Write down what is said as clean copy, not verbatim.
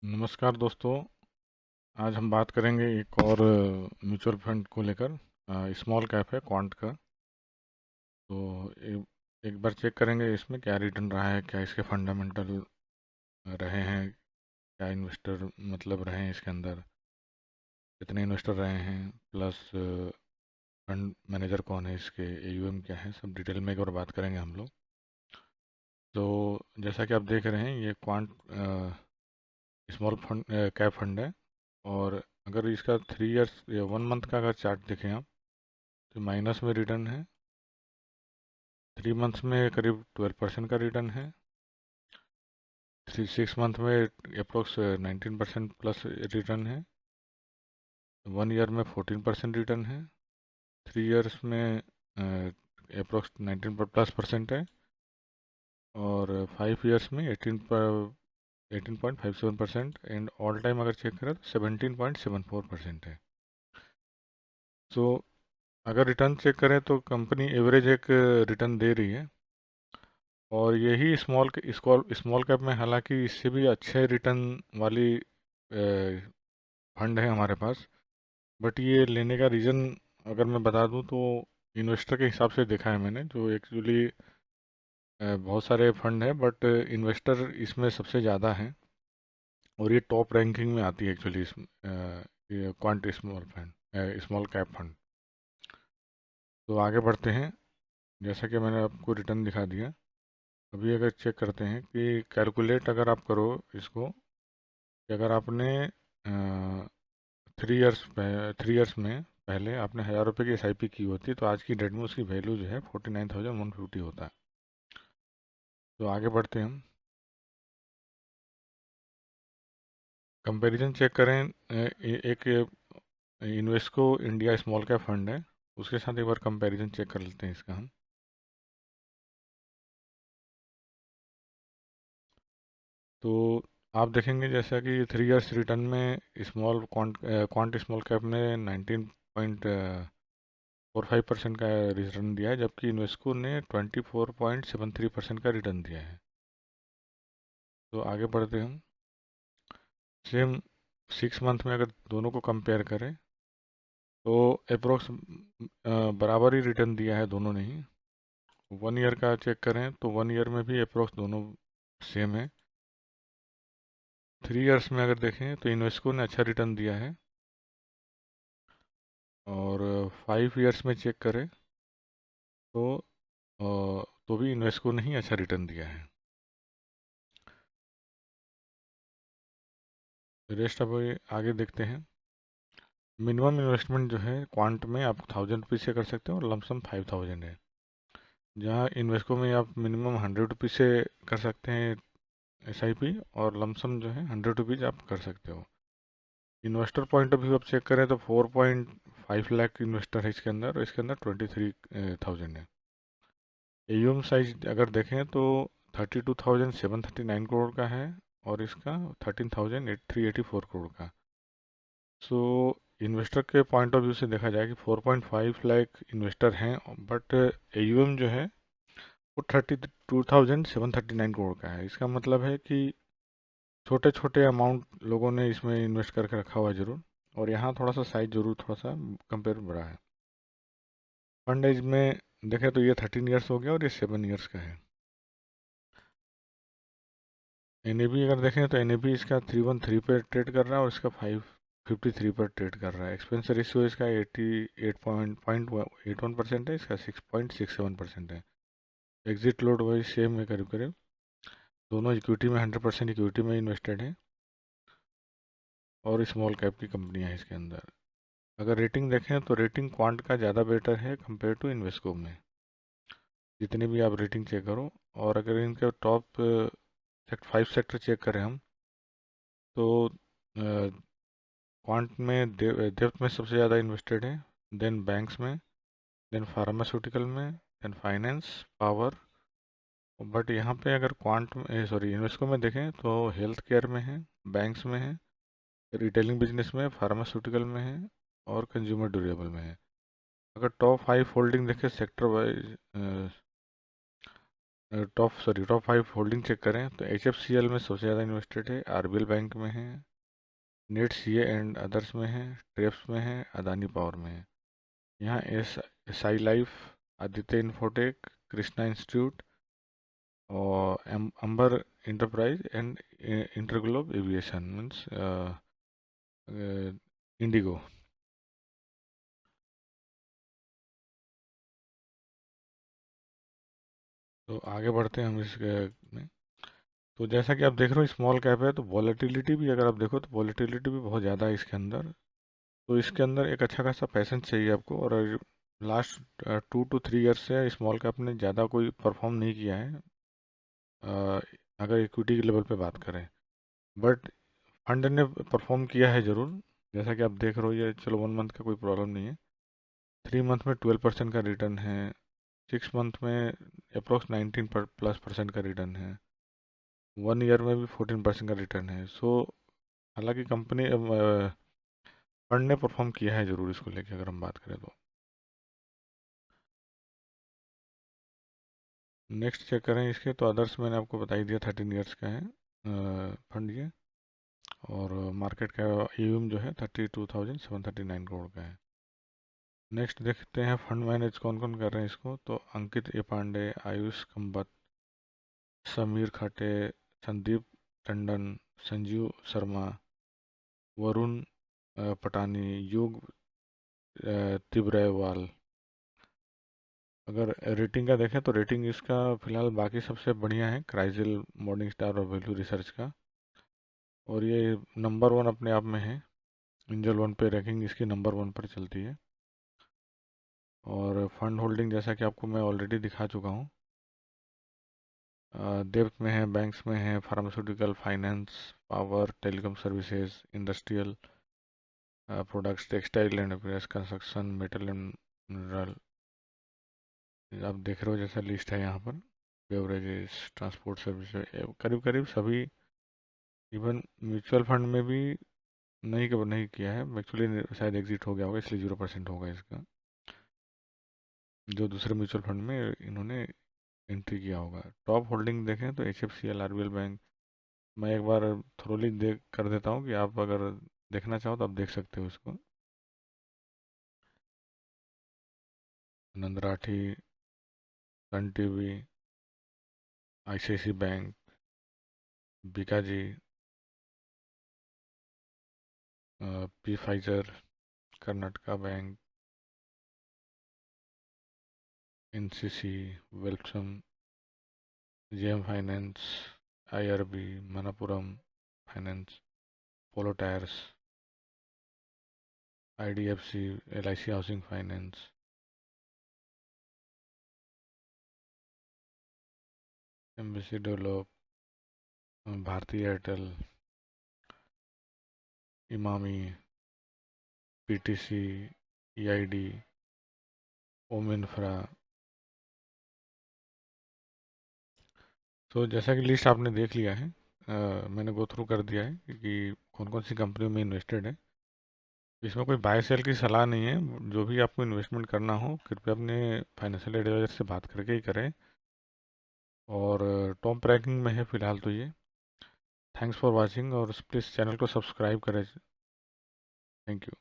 नमस्कार दोस्तों। आज हम बात करेंगे एक और म्यूचुअल फंड को लेकर। स्मॉल कैप है क्वांट का। तो एक बार चेक करेंगे इसमें क्या रिटर्न रहा है, क्या इसके फंडामेंटल रहे हैं, क्या इन्वेस्टर मतलब रहे हैं इसके अंदर, कितने इन्वेस्टर रहे हैं, प्लस फंड मैनेजर कौन है, इसके एयूएम क्या है, सब डिटेल में एक बार बात करेंगे हम लोग। तो जैसा कि आप देख रहे हैं, ये quant small fund cap fund है। और अगर इसका 3 इयर्स या 1 मंथ का अगर चार्ट देखें आप, तो माइनस में रिटर्न है। 3 मंथ्स में करीब 12% का रिटर्न है। 6 मंथ में अप्रोक्स 19% प्लस रिटर्न है। 1 ईयर में 14% रिटर्न है। 3 इयर्स में अप्रोक्स 19+ % है। और 5 इयर्स में 18.57%। एंड ऑल टाइम अगर चेक करें तो 17.74% है। तो अगर रिटर्न चेक करें तो कंपनी एवरेज एक रिटर्न दे रही है। और यही स्मॉल कैप में हालांकि इससे भी अच्छे रिटर्न वाली फंड है हमारे पास। बट ये लेने का रीज़न अगर मैं बता दूं तो इन्वेस्टर के हिसाब से देखा है मैंने, जो एक्चुअली बहुत सारे फंड है बट इन्वेस्टर इसमें सबसे ज़्यादा हैं। और ये टॉप रैंकिंग में आती है एक्चुअली इस ये क्वांट स्मॉल कैप फंड। तो आगे बढ़ते हैं। जैसा कि मैंने आपको रिटर्न दिखा दिया, अभी अगर चेक करते हैं कि कैलकुलेट अगर आप करो इसको, कि अगर आपने 3 इयर्स में पहले आपने 1000 रुपये की एसआईपी की होती तो आज की डेट में उसकी वैल्यू जो है 49,150 होता है। तो आगे बढ़ते हैं हम। कंपैरिजन चेक करें। एक Invesco India small cap fund है, उसके साथ एक बार कंपैरिजन चेक कर लेते हैं इसका हम। तो आप देखेंगे जैसा कि 3 इयर्स रिटर्न में क्वांट स्मॉल कैप ने 19.45% का रिटर्न दिया है, जबकि इन्वेस्को ने 24.73% का रिटर्न दिया है। तो आगे बढ़ते हैं हम। सेम 6 मंथ में अगर दोनों को कंपेयर करें तो अप्रोक्स बराबर ही रिटर्न दिया है दोनों ने ही। 1 ईयर का चेक करें तो 1 ईयर में भी अप्रोक्स दोनों सेम है। 3 इयर्स में अगर देखें तो इन्वेस्को ने अच्छा रिटर्न दिया है। और 5 इयर्स में चेक करें तो तो भी इन्वेस्को ने ही अच्छा रिटर्न दिया है। रेस्ट अब आगे देखते हैं। मिनिमम इन्वेस्टमेंट जो है क्वांट में आप 1000 रुपीज़ से कर सकते हैं और लमसम 5000 है। जहाँ इन्वेस्को में आप मिनिमम 100 रुपीज़ से कर सकते हैं एसआईपी, और लमसम जो है 100 रुपीज़ आप कर सकते हो। इन्वेस्टर पॉइंट ऑफ व्यू आप चेक करें तो 4.5 लाख इन्वेस्टर है इसके अंदर, और इसके अंदर 23,000 है। एयूएम साइज अगर देखें तो 32,739 करोड़ का है, और इसका 13,384 करोड़ का। सो इन्वेस्टर के पॉइंट ऑफ व्यू से देखा जाए कि 4.5 लाख इन्वेस्टर हैं, बट एयूएम जो है वो 32,739 करोड़ का है। इसका मतलब है कि छोटे छोटे अमाउंट लोगों ने इसमें इन्वेस्ट करके रखा हुआ है जरूर। और यहाँ थोड़ा सा साइज जरूर थोड़ा सा कंपेयर बड़ा है। फंड एज में देखें तो ये 13 इयर्स हो गया और ये 7 इयर्स का है। एनएबी अगर देखें तो एनएबी इसका 313 पर ट्रेड कर रहा है, और इसका 553 पर ट्रेड कर रहा है। एक्सपेंस रेशियो इसका 88.81% है, इसका 6.67% है। एग्जिट लोड वही सेम है करीब करीब। दोनों इक्विटी में 100% इक्विटी में इन्वेस्टेड है, और स्मॉल कैप की कंपनियां हैं इसके अंदर। अगर रेटिंग देखें तो रेटिंग क्वांट का ज़्यादा बेटर है कंपेयर टू इन्वेस्को में, जितनी भी आप रेटिंग चेक करो। और अगर इनके टॉप 5 सेक्टर चेक करें हम, तो क्वांट में डेप्थ में सबसे ज़्यादा इन्वेस्टेड है, देन बैंक्स में, देन फार्मास्यूटिकल में, देन फाइनेंस, पावर। बट यहाँ पे अगर क्वांट में सॉरी इन्वेस्को में देखें तो हेल्थ केयर में है, बैंक्स में है, रिटेलिंग बिजनेस में, फार्मास्यूटिकल में है, और कंज्यूमर ड्यूरेबल में है। अगर टॉप 5 होल्डिंग देखें sector wise top 5 holding check करें तो HFCL में सबसे ज़्यादा इन्वेस्टेड है, RBL बैंक में है, नेट CA एंड अदर्स में है, ट्रेप्स में है, अदानी पावर में है। यहाँ SI life, Aditya Infotech, Krishna institute और Ambar enterprise and InterGlobe aviation means IndiGo. तो आगे बढ़ते हैं हम इसके में। तो जैसा कि आप देख रहे हो स्मॉल कैप है, तो वॉलेटिलिटी भी अगर आप देखो तो वॉलेटिलिटी भी बहुत ज़्यादा है इसके अंदर। तो इसके अंदर एक अच्छा खासा पैसेंस चाहिए आपको। और लास्ट 2 to 3 ईयर्स से स्मॉल कैप ने ज़्यादा कोई परफॉर्म नहीं किया है, अ, अगर इक्विटी के लेवल पे बात करें। बट फंड ने परफॉर्म किया है ज़रूर। जैसा कि आप देख रहे हो, ये चलो 1 मंथ का कोई प्रॉब्लम नहीं है, 3 मंथ में 12% का रिटर्न है, 6 मंथ में अप्रोक्स 19+ % का रिटर्न है, 1 ईयर में भी 14% का रिटर्न है। सो हालांकि कंपनी फंड ने परफॉर्म किया है ज़रूर इसको लेके अगर हम बात करें तो। नेक्स्ट चेक करें इसके तो अदर्स मैंने आपको बता ही दिया 13 ईयर्स का है फंड ये। और मार्केट का AUM जो है 32,739 करोड़ का है। नेक्स्ट देखते हैं फंड मैनेज कौन कौन कर रहे हैं इसको। तो अंकित ए पांडे, आयुष कंबत, समीर खाटे, संदीप टंडन, संजीव शर्मा, वरुण पटानी, युग तिब्रेवाल। अगर रेटिंग का देखें तो रेटिंग इसका फिलहाल बाकी सबसे बढ़िया है, क्राइसिल, मॉर्निंग स्टार और वैल्यू रिसर्च का। और ये नंबर 1 अपने आप में है, एंजल वन पे रैंकिंग इसकी नंबर 1 पर चलती है। और फंड होल्डिंग जैसा कि आपको मैं ऑलरेडी दिखा चुका हूँ, डेब्ट में है, बैंक्स में है, pharmaceutical, finance, power, telecom services, industrial products, textile and appears, construction, metal and mineral. आप देख रहे हो जैसा लिस्ट है यहाँ पर, बेवरेजेस, ट्रांसपोर्ट सर्विस, करीब करीब सभी। इवन म्यूचुअल फंड में भी नहीं कवर नहीं किया है एक्चुअली, शायद एग्जिट हो गया होगा इसलिए 0% होगा इसका, जो दूसरे म्यूचुअल फंड में इन्होंने एंट्री किया होगा। टॉप होल्डिंग देखें तो HFCL, RBL बैंक। मैं एक बार थोरोली देख कर देता हूँ कि आप अगर देखना चाहो तो आप देख सकते हो इसको। नंदराठी, Sun TV, ICICI bank, Bikaji, P Pfizer, Karnataka bank, NCC, वेल्सम, JM finance, IRB, Manappuram finance, Apollo tyres, IDFC, LIC housing finance, embassy develop, Bharti Airtel, Emami, PTC, EID, Om infra. तो जैसा कि लिस्ट आपने देख लिया है, मैंने गो थ्रू कर दिया है कि कौन कौन सी कंपनियों में इन्वेस्टेड है। इसमें कोई बाय सेल की सलाह नहीं है, जो भी आपको इन्वेस्टमेंट करना हो कृपया अपने फाइनेंशियल एडवाइजर से बात करके ही करें। और टॉप रैंकिंग में है फिलहाल तो ये। थैंक्स फॉर वॉचिंग और प्लीज़ चैनल को सब्सक्राइब करें। Thank you.